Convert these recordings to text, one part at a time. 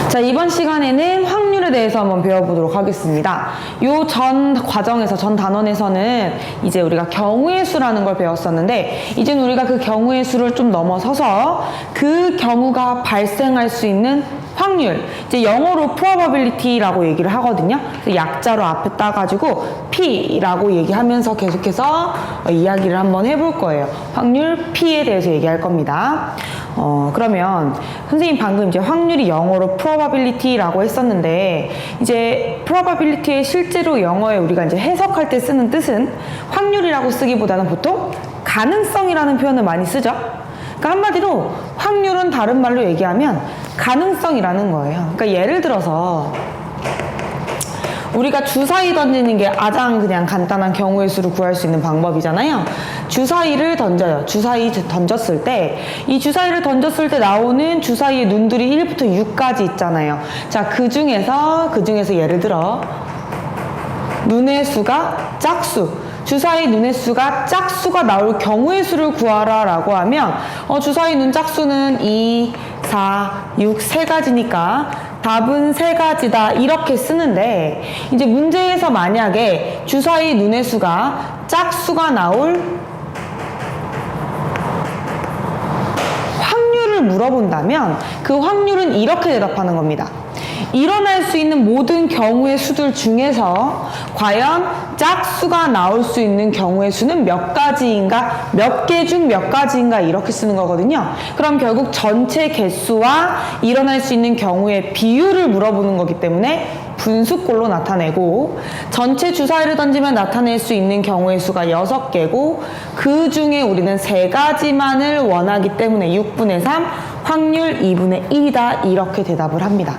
자, 이번 시간에는 확률에 대해서 한번 배워보도록 하겠습니다. 요 전 과정에서, 전 단원에서는 이제 우리가 경우의 수라는 걸 배웠었는데, 이제는 우리가 그 경우의 수를 좀 넘어서서 그 경우가 발생할 수 있는 확률, 이제 영어로 probability라고 얘기를 하거든요. 그래서 약자로 앞에 따가지고 P라고 얘기하면서 계속해서 이야기를 한번 해볼 거예요. 확률 P에 대해서 얘기할 겁니다. 그러면 선생님 방금 이제 확률이 영어로 probability라고 했었는데, 이제 probability의 실제로 영어에 우리가 이제 해석할 때 쓰는 뜻은 확률이라고 쓰기보다는 보통 가능성이라는 표현을 많이 쓰죠. 그러니까 한마디로 확률은 다른 말로 얘기하면 가능성이라는 거예요. 그러니까 예를 들어서 우리가 주사위 던지는 게 가장 그냥 간단한 경우의 수를 구할 수 있는 방법이잖아요. 주사위를 던져요. 주사위 던졌을 때, 이 주사위를 던졌을 때 나오는 주사위의 눈들이 1부터 6까지 있잖아요. 자, 그 중에서 예를 들어 눈의 수가 짝수, 주사위 눈의 수가 짝수가 나올 경우의 수를 구하라 라고 하면 주사위 눈 짝수는 2, 4, 6 세 가지니까 답은 세 가지다 이렇게 쓰는데, 이제 문제에서 만약에 주사위 눈의 수가 짝수가 나올 확률을 물어본다면 그 확률은 이렇게 대답하는 겁니다. 일어날 수 있는 모든 경우의 수들 중에서 과연 짝수가 나올 수 있는 경우의 수는 몇 가지인가, 몇 개 중 몇 가지인가 이렇게 쓰는 거거든요. 그럼 결국 전체 개수와 일어날 수 있는 경우의 비율을 물어보는 거기 때문에 분수꼴로 나타내고, 전체 주사위를 던지면 나타낼 수 있는 경우의 수가 6개고 그 중에 우리는 3가지만을 원하기 때문에 6분의 3, 확률 2분의 1이다 이렇게 대답을 합니다.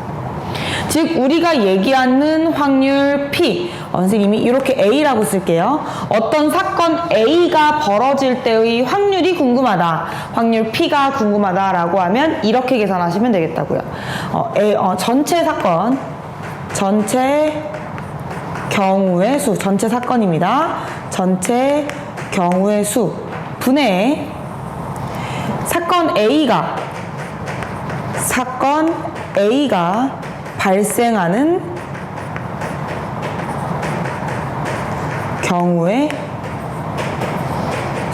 즉 우리가 얘기하는 확률 P, 선생님이 이렇게 A라고 쓸게요. 어떤 사건 A가 벌어질 때의 확률이 궁금하다, 확률 P가 궁금하다 라고 하면 이렇게 계산하시면 되겠다고요. 전체 사건, 전체 경우의 수, 전체 사건입니다. 전체 경우의 수 분의 사건 A가 발생하는 경우의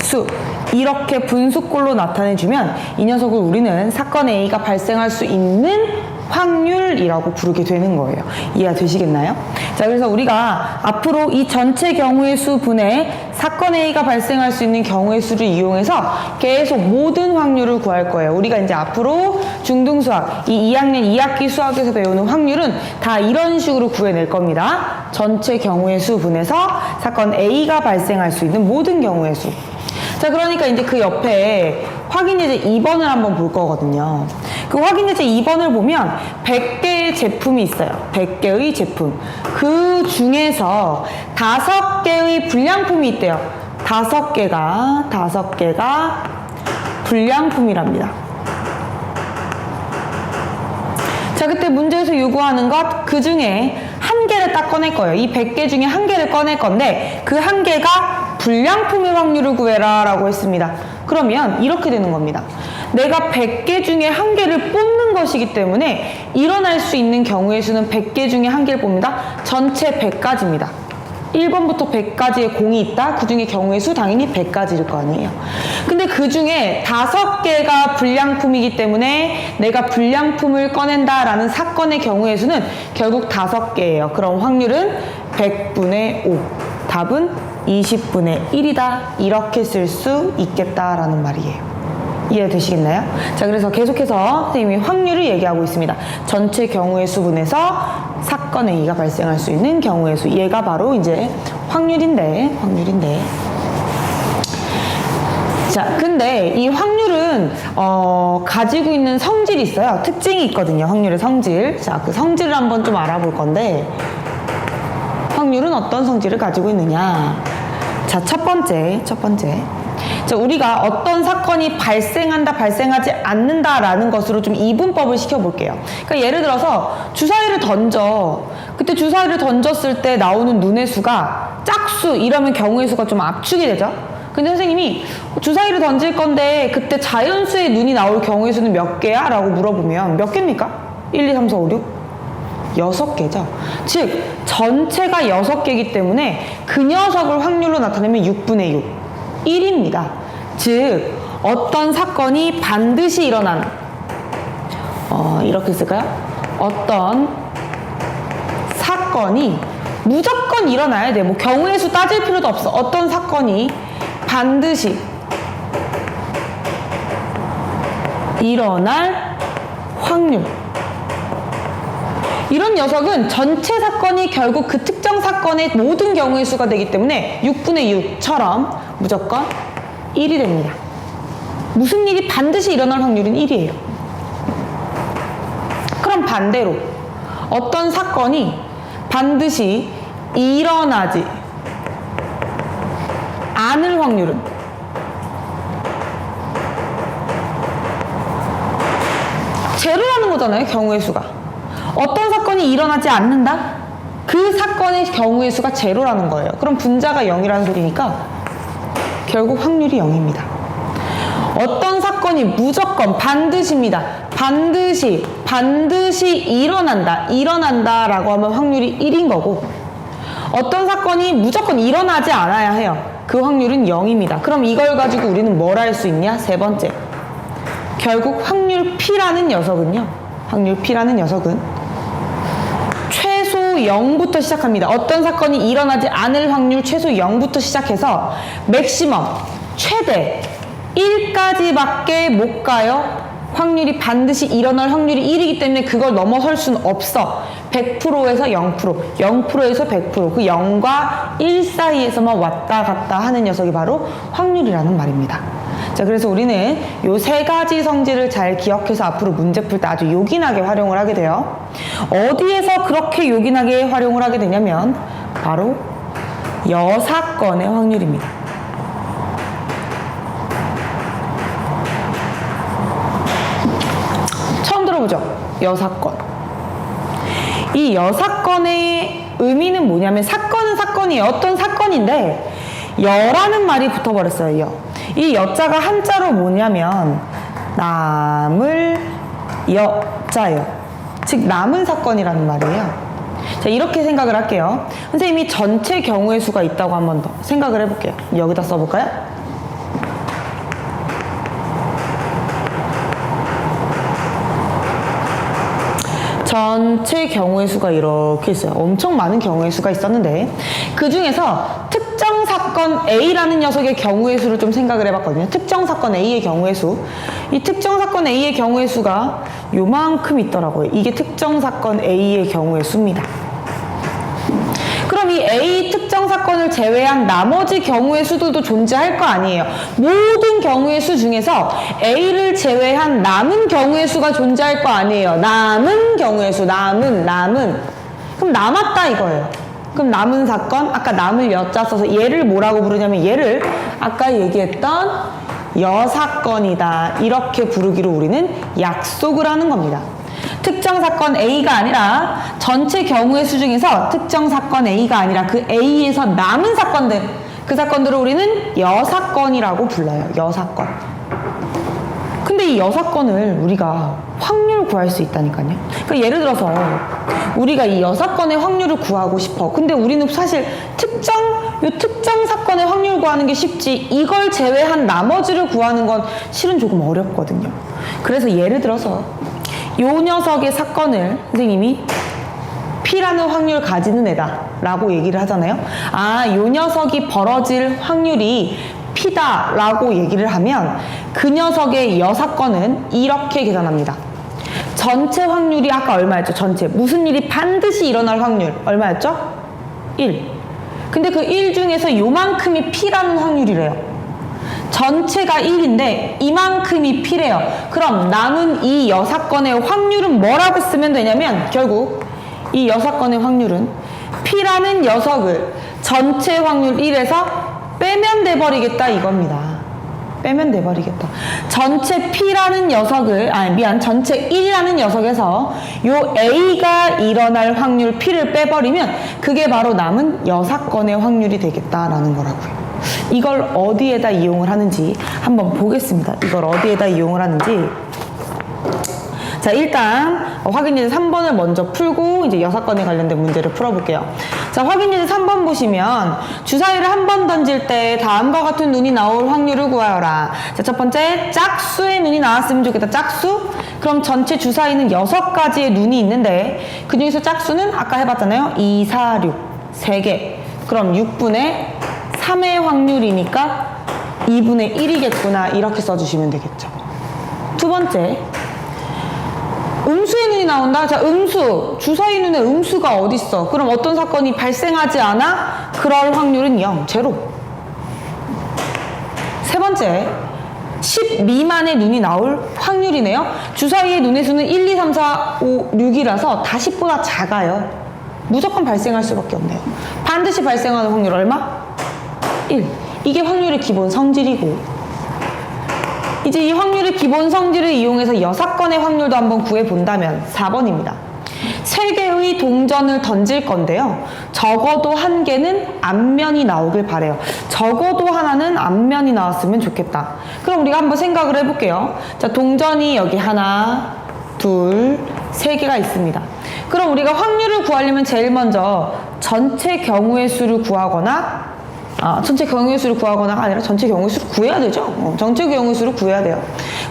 수, 이렇게 분수꼴로 나타내주면 이 녀석을 우리는 사건 A가 발생할 수 있는 확률이라고 부르게 되는 거예요. 이해가 되시겠나요? 자, 그래서 우리가 앞으로 이 전체 경우의 수 분의 사건 A가 발생할 수 있는 경우의 수를 이용해서 계속 모든 확률을 구할 거예요. 우리가 이제 앞으로 중등수학, 이 2학년 2학기 수학에서 배우는 확률은 다 이런 식으로 구해낼 겁니다. 전체 경우의 수 분해서 사건 A가 발생할 수 있는 모든 경우의 수. 자, 그러니까 이제 그 옆에 확인예제 2번을 한번 볼 거거든요. 그 확인예제 2번을 보면 100개의 제품이 있어요. 100개의 제품. 그 중에서 5개의 불량품이 있대요. 5개가 불량품이랍니다. 자, 그때 문제에서 요구하는 것, 그 중에 한 개를 딱 꺼낼 거예요. 이 100개 중에 한 개를 꺼낼 건데 그 한 개가 불량품의 확률을 구해라 라고 했습니다. 그러면 이렇게 되는 겁니다. 내가 100개 중에 한 개를 뽑는 것이기 때문에 일어날 수 있는 경우의 수는 100개 중에 한 개를 뽑는다. 전체 100가지입니다. 1번부터 100가지의 공이 있다. 그 중에 경우의 수 당연히 100가지일 거 아니에요. 근데 그 중에 5개가 불량품이기 때문에 내가 불량품을 꺼낸다라는 사건의 경우의 수는 결국 5개예요. 그럼 확률은 100분의 5. 답은 20분의 1이다. 이렇게 쓸 수 있겠다라는 말이에요. 이해되시겠나요? 자, 그래서 계속해서 선생님이 확률을 얘기하고 있습니다. 전체 경우의 수분에서 사건 A가 발생할 수 있는 경우의 수. 얘가 바로 이제 확률인데. 자, 근데 이 확률은 가지고 있는 성질이 있어요. 특징이 있거든요. 확률의 성질. 자, 그 성질을 한번 좀 알아볼 건데, 확률은 어떤 성질을 가지고 있느냐. 자, 첫 번째. 자, 우리가 어떤 사건이 발생한다, 발생하지 않는다라는 것으로 좀 이분법을 시켜볼게요. 그러니까 예를 들어서 주사위를 던져. 그때 주사위를 던졌을 때 나오는 눈의 수가 짝수 이러면 경우의 수가 좀 압축이 되죠. 근데 선생님이 주사위를 던질 건데 그때 자연수의 눈이 나올 경우의 수는 몇 개야? 라고 물어보면 몇 개입니까? 1, 2, 3, 4, 5, 6? 6개죠. 즉 전체가 6개이기 때문에 그 녀석을 확률로 나타내면 6분의 6 1입니다. 즉 어떤 사건이 반드시 일어나는 이렇게 쓸까요? 어떤 사건이 무조건 일어나야 돼. 뭐 경우의 수 따질 필요도 없어. 어떤 사건이 반드시 일어날 확률. 이런 녀석은 전체 사건이 결국 그 특정 사건의 모든 경우의 수가 되기 때문에 6분의 6처럼 무조건 1이 됩니다. 무슨 일이 반드시 일어날 확률은 1이에요. 그럼 반대로 어떤 사건이 반드시 일어나지 않을 확률은 제로라는 거잖아요. 경우의 수가. 어떤 사건이 일어나지 않는다? 그 사건의 경우의 수가 제로라는 거예요. 그럼 분자가 0이라는 소리니까 결국 확률이 0입니다. 어떤 사건이 무조건 반드시입니다. 반드시 일어난다 라고 하면 확률이 1인 거고, 어떤 사건이 무조건 일어나지 않아야 해요. 그 확률은 0입니다. 그럼 이걸 가지고 우리는 뭘 할 수 있냐? 세 번째, 결국 확률 P라는 녀석은 최소 0부터 시작합니다. 어떤 사건이 일어나지 않을 확률 최소 0부터 시작해서 맥시멈, 최대 1까지밖에 못 가요. 확률이 반드시 일어날 확률이 1이기 때문에 그걸 넘어설 수는 없어. 100%에서 0%, 0%에서 100%, 그 0과 1 사이에서만 왔다 갔다 하는 녀석이 바로 확률이라는 말입니다. 자, 그래서 우리는 요 세 가지 성질을 잘 기억해서 앞으로 문제 풀 때 아주 요긴하게 활용을 하게 돼요. 어디에서 그렇게 요긴하게 활용을 하게 되냐면 바로 여사건의 확률입니다. 처음 들어보죠? 여사건. 이 여사건의 의미는 뭐냐면 사건은 사건이에요. 어떤 사건인데 여라는 말이 붙어버렸어요. 여. 이 여자가 한자로 뭐냐면 남을 여자예요. 즉 남은 사건이라는 말이에요. 자, 이렇게 생각을 할게요. 선생님이 전체 경우의 수가 있다고 한 번 더 생각을 해볼게요. 여기다 써볼까요? 전체 경우의 수가 이렇게 있어요. 엄청 많은 경우의 수가 있었는데 그 중에서 특정 사건 A라는 녀석의 경우의 수를 좀 생각을 해봤거든요. 특정 사건 A의 경우의 수. 이 특정 사건 A의 경우의 수가 요만큼 있더라고요. 이게 특정 사건 A의 경우의 수입니다. 그럼 이 A 특정 사건을 제외한 나머지 경우의 수들도 존재할 거 아니에요. 모든 경우의 수 중에서 A를 제외한 남은 경우의 수가 존재할 거 아니에요. 남은 경우의 수, 남은. 그럼 남았다 이거예요. 그럼 남은 사건, 아까 남을 여자 써서 얘를 뭐라고 부르냐면 얘를 아까 얘기했던 여사건이다. 이렇게 부르기로 우리는 약속을 하는 겁니다. 특정 사건 A가 아니라 전체 경우의 수 중에서 특정 사건 A가 아니라 그 A에서 남은 사건들, 그 사건들을 우리는 여사건이라고 불러요. 여사건. 근데 이 여사건을 우리가 확률 구할 수 있다니까요. 그러니까 예를 들어서 우리가 이 여사건의 확률을 구하고 싶어. 근데 우리는 사실 특정 사건의 확률 구하는 게 쉽지 이걸 제외한 나머지를 구하는 건 실은 조금 어렵거든요. 그래서 예를 들어서 요 녀석의 사건을 선생님이 P라는 확률 가지는 애다 라고 얘기를 하잖아요. 아, 요 녀석이 벌어질 확률이 P다 라고 얘기를 하면 그 녀석의 여사건은 이렇게 계산합니다. 전체 확률이 아까 얼마였죠? 전체 무슨 일이 반드시 일어날 확률 얼마였죠? 1. 근데 그 1 중에서 요만큼이 P라는 확률이래요. 전체가 1인데 이만큼이 P래요. 그럼 남은 이 여사건의 확률은 뭐라고 쓰면 되냐면 결국 이 여사건의 확률은 P라는 녀석을 전체 확률 1에서 빼면 돼버리겠다 이겁니다. 빼면 돼버리겠다. 전체 P라는 녀석을, 전체 1이라는 녀석에서 요 A가 일어날 확률 P를 빼버리면 그게 바로 남은 여사건의 확률이 되겠다라는 거라고요. 이걸 어디에다 이용을 하는지 한번 보겠습니다. 이걸 어디에다 이용을 하는지. 자, 일단 확인예제 3번을 먼저 풀고 이제 여사건에 관련된 문제를 풀어볼게요. 자, 확인예제 3번 보시면 주사위를 한 번 던질 때 다음과 같은 눈이 나올 확률을 구하여라. 자, 첫 번째 짝수의 눈이 나왔으면 좋겠다. 짝수? 그럼 전체 주사위는 6가지의 눈이 있는데 그 중에서 짝수는 아까 해봤잖아요. 2, 4, 6 3개. 그럼 6분의 3의 확률이니까 2분의 1이겠구나. 이렇게 써주시면 되겠죠. 두 번째, 음수의 눈이 나온다. 자, 음수. 주사위 눈에 음수가 어딨어? 그럼 어떤 사건이 발생하지 않아? 그럴 확률은 0, 제로. 세 번째, 10 미만의 눈이 나올 확률이네요. 주사위의 눈의 수는 1, 2, 3, 4, 5, 6이라서 다 10보다 작아요. 무조건 발생할 수밖에 없네요. 반드시 발생하는 확률 얼마? 1. 이게 확률의 기본 성질이고, 이제 이 확률의 기본 성질을 이용해서 여사건의 확률도 한번 구해본다면 4번입니다. 3개의 동전을 던질 건데요. 적어도 한 개는 앞면이 나오길 바래요. 적어도 하나는 앞면이 나왔으면 좋겠다. 그럼 우리가 한번 생각을 해볼게요. 자, 동전이 여기 하나, 둘, 3개가 있습니다. 그럼 우리가 확률을 구하려면 제일 먼저 전체 경우의 수를 구하거나 전체 경우의 수를 구하거나가 아니라 전체 경우의 수를 구해야 되죠. 전체 경우의 수를 구해야 돼요.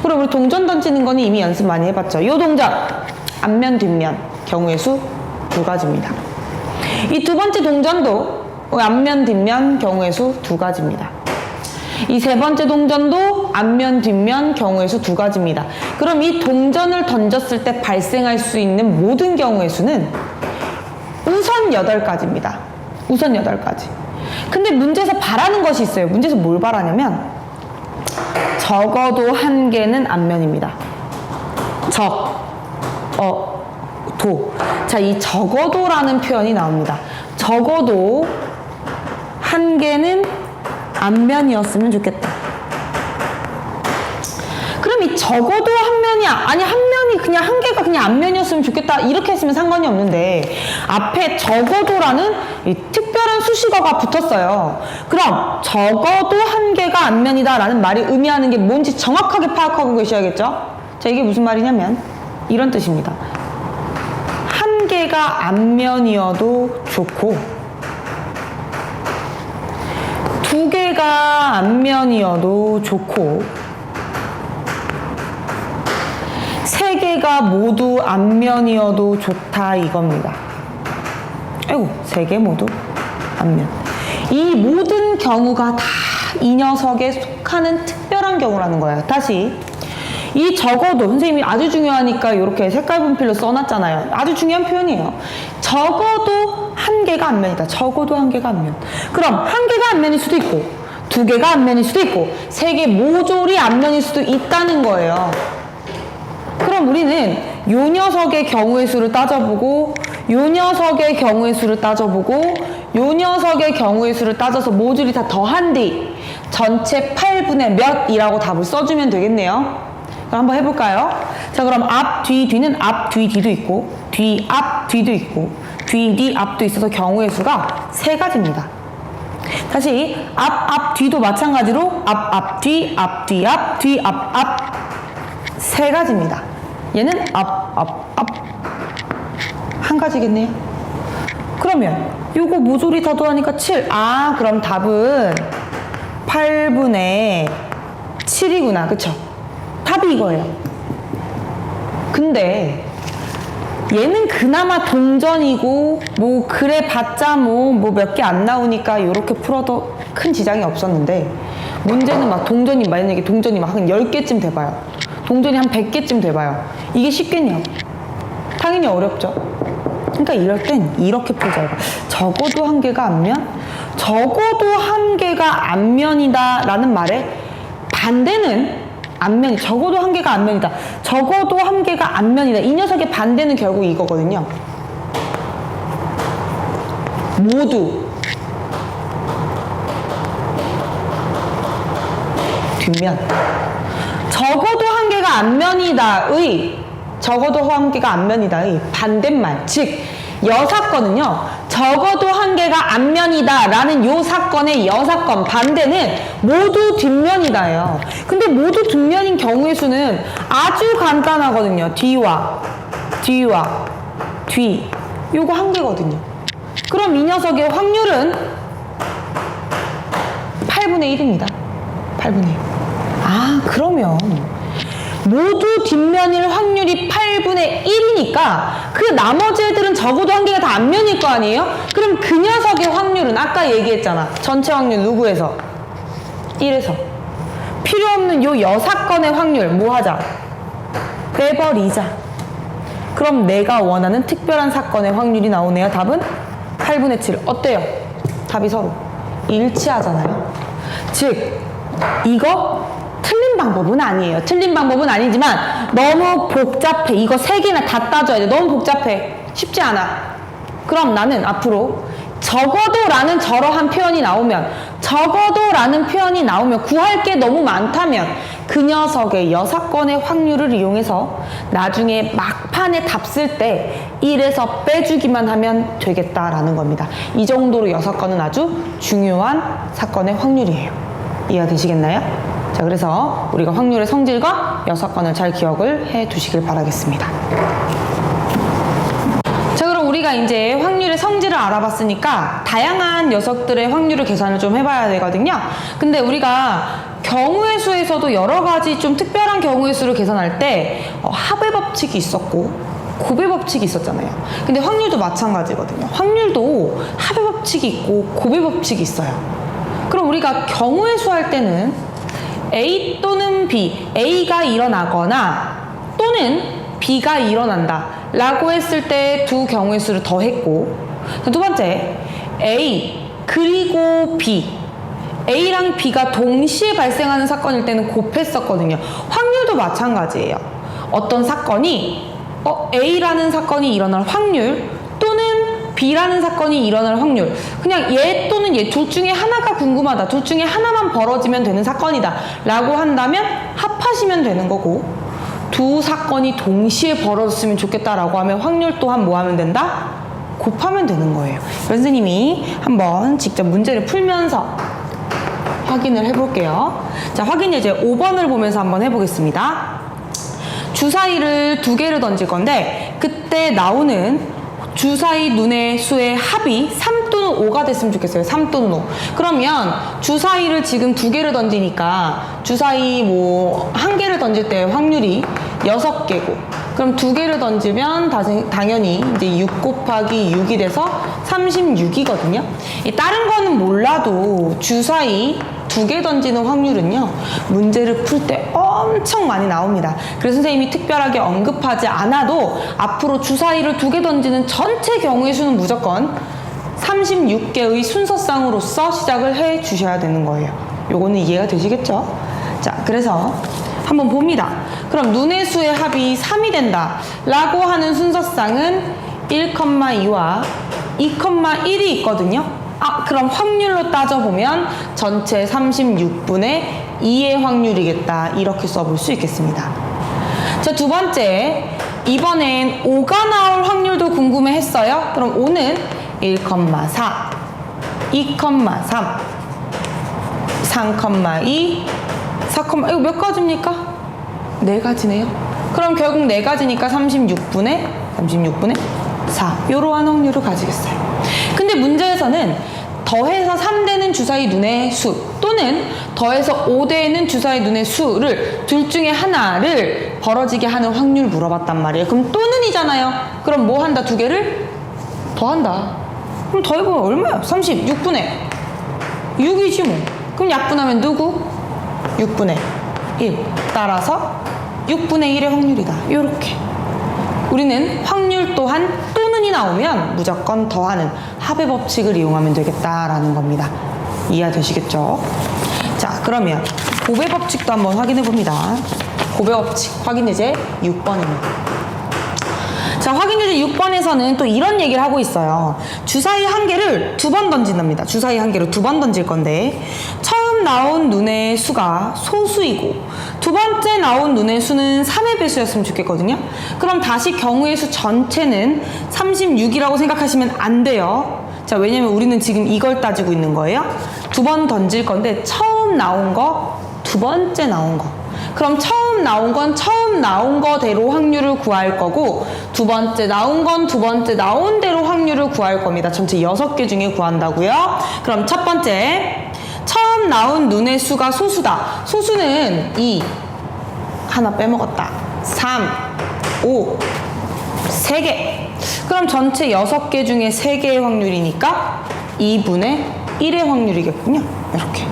그럼 우리 동전 던지는 거는 이미 연습 많이 해봤죠. 이 동전 앞면 뒷면 경우의 수 2가지입니다. 이 두 번째 동전도 앞면 뒷면 경우의 수 2가지입니다. 이 세 번째 동전도 앞면 뒷면 경우의 수 2가지입니다. 그럼 이 동전을 던졌을 때 발생할 수 있는 모든 경우의 수는 우선 8가지입니다. 우선 8가지. 근데 문제에서 바라는 것이 있어요. 문제에서 뭘 바라냐면 적어도 한 개는 앞면입니다. 도. 자, 이 적어도라는 표현이 나옵니다. 적어도 한 개는 앞면이었으면 좋겠다. 그럼 이 적어도 한 면이 한 면이 그냥 한 개가 그냥 앞면이었으면 좋겠다 이렇게 했으면 상관이 없는데 앞에 적어도라는 이 특별한 수식어가 붙었어요. 그럼 적어도 한 개가 앞면이다 라는 말이 의미하는 게 뭔지 정확하게 파악하고 계셔야겠죠. 자, 이게 무슨 말이냐면 이런 뜻입니다. 한 개가 앞면이어도 좋고 2개가 앞면이어도 좋고 3개가 모두 앞면이어도 좋다 이겁니다. 아이고, 3개 모두 앞면. 이 모든 경우가 다 이 녀석에 속하는 특별한 경우라는 거예요. 다시 이 적어도 선생님이 아주 중요하니까 이렇게 색깔 분필로 써놨잖아요. 아주 중요한 표현이에요. 적어도 한 개가 앞면이다. 적어도 한 개가 앞면. 그럼 한 개가 앞면일 수도 있고 2개가 앞면일 수도 있고 3개 모조리 앞면일 수도 있다는 거예요. 그럼 우리는 요 녀석의 경우의 수를 따져보고 요 녀석의 경우의 수를 따져보고 요 녀석의 경우의 수를 따져서 모조리 다 더한 뒤 전체 8분의 몇이라고 답을 써주면 되겠네요. 그럼 한번 해볼까요? 자, 그럼 앞, 뒤, 뒤는 앞, 뒤, 뒤도 있고 뒤, 앞, 뒤도 있고 뒤, 뒤, 앞도 있어서 경우의 수가 3가지입니다. 다시 앞, 뒤도 마찬가지로 앞, 뒤, 앞, 뒤, 앞, 뒤, 앞 3가지입니다. 얘는 앞 한 가지겠네요. 그러면 요거 모조리 다 더하니까 7. 그럼 답은 8분의 7이구나. 그쵸? 답이 이거예요. 근데 얘는 그나마 동전이고 뭐 그래 봤자 뭐 몇 개 안 나오니까 요렇게 풀어도 큰 지장이 없었는데 문제는 막 동전이 만약에 동전이 막 한 10개쯤 돼봐요. 동전이 한 100개쯤 돼봐요. 이게 쉽겠냐고. 당연히 어렵죠. 그러니까 이럴 땐 이렇게 풀자고. 적어도 한 개가 앞면? 적어도 한 개가 앞면이다 라는 말에 반대는 앞면이 적어도 한 개가 앞면이다. 적어도 한 개가 앞면이다. 이 녀석의 반대는 결국 이거거든요. 모두 뒷면. 적어도 한 개가 앞면이다의 적어도 한 개가 앞면이다의 반대말. 즉 여사건은요, 적어도 한 개가 앞면이다 라는 요 사건의 여사건 반대는 모두 뒷면이다예요. 근데 모두 뒷면인 경우의 수는 아주 간단하거든요. 뒤와 뒤 요거 한 개거든요. 그럼 이 녀석의 확률은 8분의 1입니다. 8분의 1. 아, 그러면 모두 뒷면일 확률이 8분의 1이니까 그 나머지 애들은 적어도 한 개가 다 앞면일 거 아니에요? 그럼 그 녀석의 확률은 아까 얘기했잖아. 전체 확률 누구에서? 1에서. 필요 없는 요 여사건의 확률 뭐 하자? 빼버리자. 그럼 내가 원하는 특별한 사건의 확률이 나오네요. 답은 8분의 7. 어때요? 답이 서로 일치하잖아요. 즉 이거 틀린 방법은 아니에요. 틀린 방법은 아니지만 너무 복잡해. 이거 3개나 다 따져야 돼. 너무 복잡해. 쉽지 않아. 그럼 나는 앞으로 적어도라는 저러한 표현이 나오면, 적어도라는 표현이 나오면 구할 게 너무 많다면 그 녀석의 여사건의 확률을 이용해서 나중에 막판에 답 쓸 때 1에서 빼주기만 하면 되겠다라는 겁니다. 이 정도로 여사건은 아주 중요한 사건의 확률이에요. 이해가 되시겠나요? 자, 그래서 우리가 확률의 성질과 여사건을 잘 기억을 해 두시길 바라겠습니다. 자, 그럼 우리가 이제 확률의 성질을 알아봤으니까 다양한 녀석들의 확률을 계산을 좀 해봐야 되거든요. 근데 우리가 경우의 수에서도 여러 가지 좀 특별한 경우의 수를 계산할 때 합의 법칙이 있었고 곱의 법칙이 있었잖아요. 근데 확률도 마찬가지거든요. 확률도 합의 법칙이 있고 곱의 법칙이 있어요. 그럼 우리가 경우의 수 할 때는 A 또는 B, A가 일어나거나 또는 B가 일어난다 라고 했을 때 두 경우의 수를 더했고, 두 번째 A 그리고 B, A랑 B가 동시에 발생하는 사건일 때는 곱했었거든요. 확률도 마찬가지예요. 어떤 사건이 A라는 사건이 일어날 확률 또는 B라는 사건이 일어날 확률, 그냥 얘 또는 얘 둘 중에 하나가 궁금하다, 둘 중에 하나만 벌어지면 되는 사건이다 라고 한다면 합하시면 되는 거고, 두 사건이 동시에 벌어졌으면 좋겠다라고 하면 확률 또한 뭐 하면 된다? 곱하면 되는 거예요. 선생님이 한번 직접 문제를 풀면서 확인을 해볼게요. 자, 확인 예제 5번을 보면서 한번 해보겠습니다. 주사위를 2개를 던질 건데 그때 나오는 주사위 눈의 수의 합이 3 또는 5가 됐으면 좋겠어요. 3 또는 5. 그러면 주사위를 지금 2개를 던지니까 주사위 뭐 1개를 던질 때 확률이 6개고, 그럼 2개를 던지면 당연히 이제 6 곱하기 6이 돼서 36이거든요. 다른 거는 몰라도 주사위 2개 던지는 확률은요, 문제를 풀 때 엄청 많이 나옵니다. 그래서 선생님이 특별하게 언급하지 않아도 앞으로 주사위를 2개 던지는 전체 경우의 수는 무조건 36개의 순서상으로서 시작을 해 주셔야 되는 거예요. 요거는 이해가 되시겠죠? 자, 그래서 한번 봅니다. 그럼 눈의 수의 합이 3이 된다 라고 하는 순서상은 1,2와 2,1이 있거든요. 그럼 확률로 따져보면 전체 36분의 2의 확률이겠다, 이렇게 써볼 수 있겠습니다. 자, 두 번째, 이번엔 5가 나올 확률도 궁금해 했어요. 그럼 5는 1,4, 2,3, 3,2, 4, 이거 몇 가지입니까? 4가지네요. 그럼 결국 4가지니까 36분의 4, 이러한 확률을 가지겠어요. 근데 문제에서는 더해서 3되는 주사위 눈의 수 또는 더해서 5되는 주사위 눈의 수를 둘 중에 하나를 벌어지게 하는 확률 물어봤단 말이에요. 그럼 또는이잖아요. 그럼 뭐 한다? 2개를 더한다. 그럼 더해보면 얼마야? 36분의 6이지 뭐. 그럼 약분하면 누구? 6분의 1. 따라서 6분의 1의 확률이다. 요렇게. 우리는 확률 또한 또는이 나오면 무조건 더하는 합의 법칙을 이용하면 되겠다라는 겁니다. 이해되시겠죠? 자, 그러면 곱의 법칙도 한번 확인해 봅니다. 곱의 법칙 확인 예제 6번입니다. 자, 확인 예제 6번에서는 또 이런 얘기를 하고 있어요. 주사위 1개를 2번 던진답니다. 주사위 1개를 2번 던질 건데 처음 처음 나온 눈의 수가 소수이고 두 번째 나온 눈의 수는 3의 배수였으면 좋겠거든요. 그럼 다시 경우의 수 전체는 36이라고 생각하시면 안 돼요. 자, 왜냐면 우리는 지금 이걸 따지고 있는 거예요. 두 번 던질 건데 처음 나온 거, 두 번째 나온 거. 그럼 처음 나온 건 처음 나온 거대로 확률을 구할 거고 두 번째 나온 건 두 번째 나온 대로 확률을 구할 겁니다. 전체 6개 중에 구한다고요. 그럼 첫 번째, 처음 나온 눈의 수가 소수다. 소수는 2, 하나 빼먹었다. 3, 5, 3개. 그럼 전체 6개 중에 3개의 확률이니까 2분의 1의 확률이겠군요. 이렇게.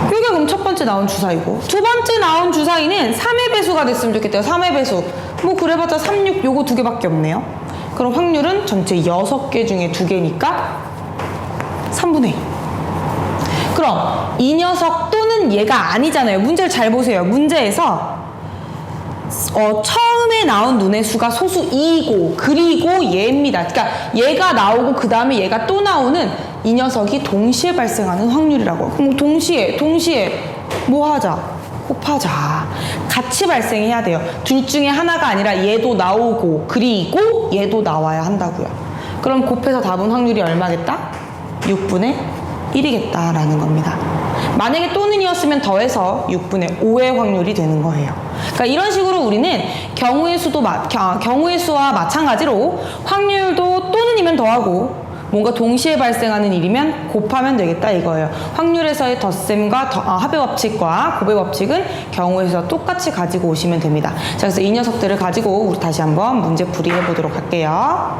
이게 그럼 첫 번째 나온 주사위고 두 번째 나온 주사위는 3의 배수가 됐으면 좋겠대요. 3의 배수. 뭐 그래봤자 3, 6 요거 2개밖에 없네요. 그럼 확률은 전체 6개 중에 2개니까 3분의 1. 그럼 이 녀석 또는 얘가 아니잖아요. 문제를 잘 보세요. 문제에서 처음에 나온 눈의 수가 소수 2이고 그리고 얘입니다. 그러니까 얘가 나오고 그 다음에 얘가 또 나오는 이 녀석이 동시에 발생하는 확률이라고. 그럼 동시에 뭐 하자? 곱하자. 같이 발생해야 돼요. 둘 중에 하나가 아니라 얘도 나오고 그리고 얘도 나와야 한다고요. 그럼 곱해서 답은 확률이 얼마겠다? 6분의 1이겠다라는 겁니다. 만약에 또는이었으면 더해서 6분의 5의 확률이 되는 거예요. 그러니까 이런 식으로 우리는 경우의 수와 마찬가지로 확률도 또는이면 더하고 뭔가 동시에 발생하는 일이면 곱하면 되겠다 이거예요. 확률에서의 덧셈과 합의 법칙과 곱의 법칙은 경우의 수와 똑같이 가지고 오시면 됩니다. 자, 그래서 이 녀석들을 가지고 우리 다시 한번 문제 풀이해 보도록 할게요.